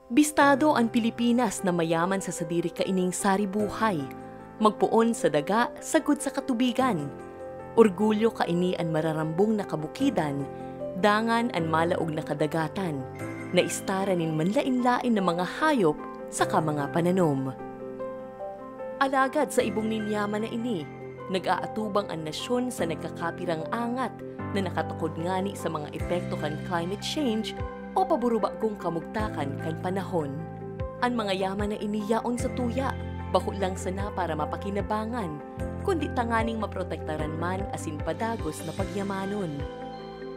Bistado ang Pilipinas na mayaman sa sadiri kaining sari-buhay, magpuon sa daga, sagud sa katubigan. Orgulyo kaini ang mararambong na kabukidan, dangan ang malaog na kadagatan, na istaranin manlain-lain na mga hayop sa mga pananom. Alagad sa ibong ninyaman na ini, nag-aatubang ang nasyon sa nagkakapirang angat na nakatukod ngani sa mga epekto kan climate change o paburubagong kamugtakan kan panahon. Ang mga yaman na iniyaon sa tuya, bako lang sana para mapakinabangan, kundi tanganing maprotektaran man asin padagos na pagyamanon.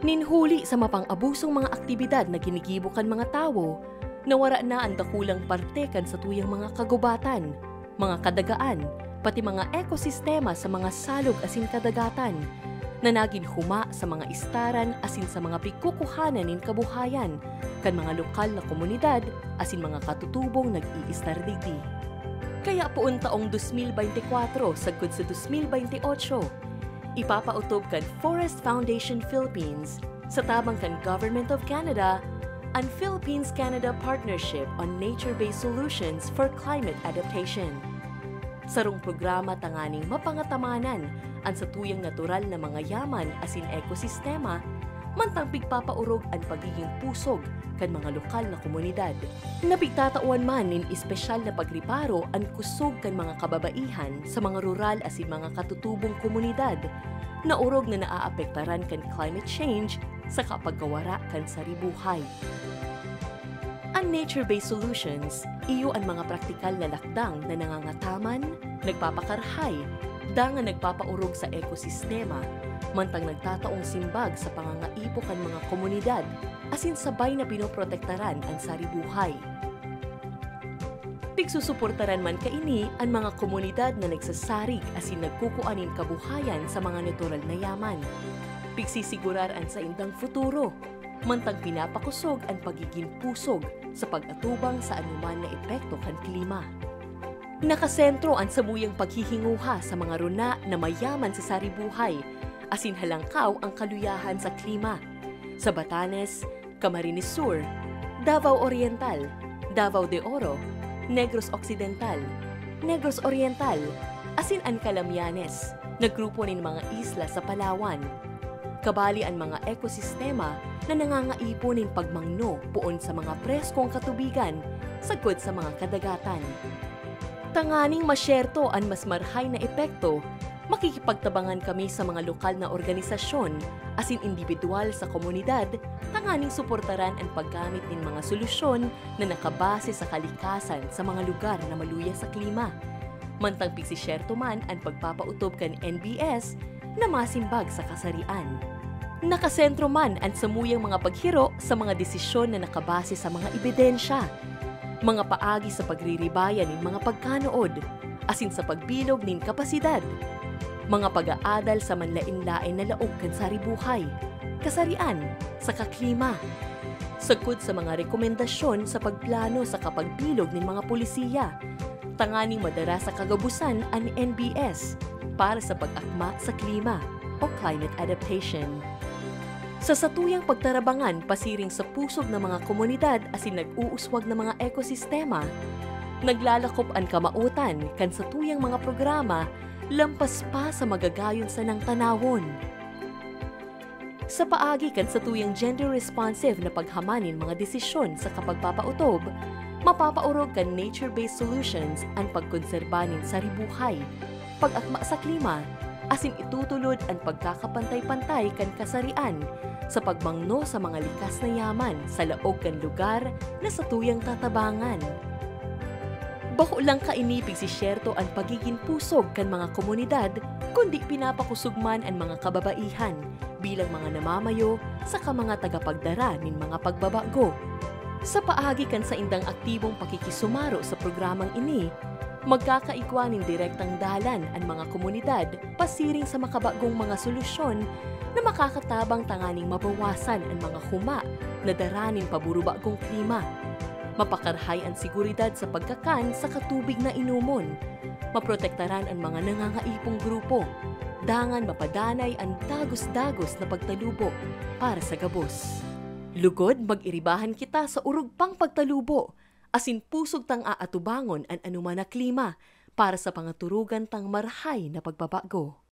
Ninhuli sa mapang-abusong mga aktibidad na ginigibo kan mga tao, nawara na ang dakulang parte kan sa tuyang mga kagubatan, mga kadagaan, pati mga ekosistema sa mga salog asin kadagatan, na naging huma sa mga istaran asin sa mga pikukuhanan nin kabuhayan, kan mga lokal na komunidad asin mga katutubong nag-iistar digdi. Kaya poon taong 2024 sagkod sa 2028, ipapautob kan Forest Foundation Philippines sa tabang kan Government of Canada ang Philippines-Canada Partnership on Nature-Based Solutions for Climate Adaptation. Sarong programa tanganing mapangatamanan ang sa tuyang natural na mga yaman asin ekosistema, mantang pigpapaurog ang pagiging pusog kan mga lokal na komunidad. Napigtatauan man nin espesyal na pagriparo ang kusog kan mga kababaihan sa mga rural asin mga katutubong komunidad na urog na naaapektaran kan climate change sa kapagkawara kan saribuhay. Ang nature-based solutions, iyo ang mga praktikal na lakdang na nangangataman, nagpapakarhay, dangan nagpapaurog sa ekosistema, mantang nagtataong simbag sa pangangaipo kan mga komunidad, asin sabay na pinoprotektaran ang saribuhay. Pigsusuportaran man kaini ang mga komunidad na nagsasarig asin nagkukuanin kabuhayan sa mga natural na yaman. Pigsisiguraran sa indang futuro, mantang pinapakusog ang pagiging pusog sa pag-atubang sa anuman na epekto kan klima. Nakasentro ang sabuyang paghihinguha sa mga runa na mayaman sa saribuhay, asin halangkaw ang kaluyahan sa klima. Sa Batanes, Camarines Sur, Davao Oriental, Davao de Oro, Negros Occidental, Negros Oriental, asin ang Calamianes, na grupo nin mga isla sa Palawan. Kabali ang mga ekosistema na nangangaipo nin pagmangno poon sa mga preskong katubigan sagkod sa mga kadagatan. Tanganing masyerto ang mas marhay na epekto, makikipagtabangan kami sa mga lokal na organisasyon asin individual sa komunidad, tanganing suportaran ang paggamit ng mga solusyon na nakabase sa kalikasan sa mga lugar na maluya sa klima. Mantang pigsisyerto man ang pagpapautob kan NBS na masimbag sa kasarian. Nakasentro man ang samuyang mga paghiro sa mga desisyon na nakabase sa mga ebidensya, mga paagi sa pagriribayan ng mga pagkanood, asin sa pagbilog ng kapasidad, mga pag-aadal sa manlain-lain na laog kan saribuhay, kasarian, sa kaklima, sagkod sa mga rekomendasyon sa pagplano sa kapagbilog ng mga pulisiya, tanganing madara sa kagabusan ang NBS para sa pag-akma sa klima o climate adaptation. Sa satuyang pagtarabangan pasiring sa pusog ng mga komunidad asin nag-uuswag ng mga ekosistema, naglalakop ang kamautan kan satuyang mga programa lampas pa sa magagayon sa nang tanawon. Sa paagi kan satuyang gender-responsive na paghamanin mga desisyon sa kapagpapautob, mapapaurog kan nature-based solutions ang pagkonserbanin saribuhay, pag-akma sa klima, asin itutulod ang pagkakapantay-pantay kan kasarian sa pagmangno sa mga likas na yaman sa laog kan lugar na satuyang tatabangan. Bako lang kainipig si Sherto ang pagiging pusog kan mga komunidad, kundi pinapakusugman ang mga kababaihan bilang mga namamayo sa mga tagapagdara nin mga pagbabago. Sa paagi kan sa indang aktibong pakikisumaro sa programang ini, magkakaigwa ning direktang dalan ang mga komunidad pasiring sa makabagong mga solusyon na makakatabang tanganing mabawasan ang mga huma na daranin paburubagong klima. Mapakarhay ang seguridad sa pagkakan sa katubig na inumon, maprotektaran ang mga nangangaipong grupo, dangan mapadanay ang dagos-dagos na pagtalubo para sa gabos. Lugod mag-iribahan kita sa urug pang pagtalubo, asin pusog tang aatubangon an anuman na klima para sa pangaturugan tang marhay na pagbabago.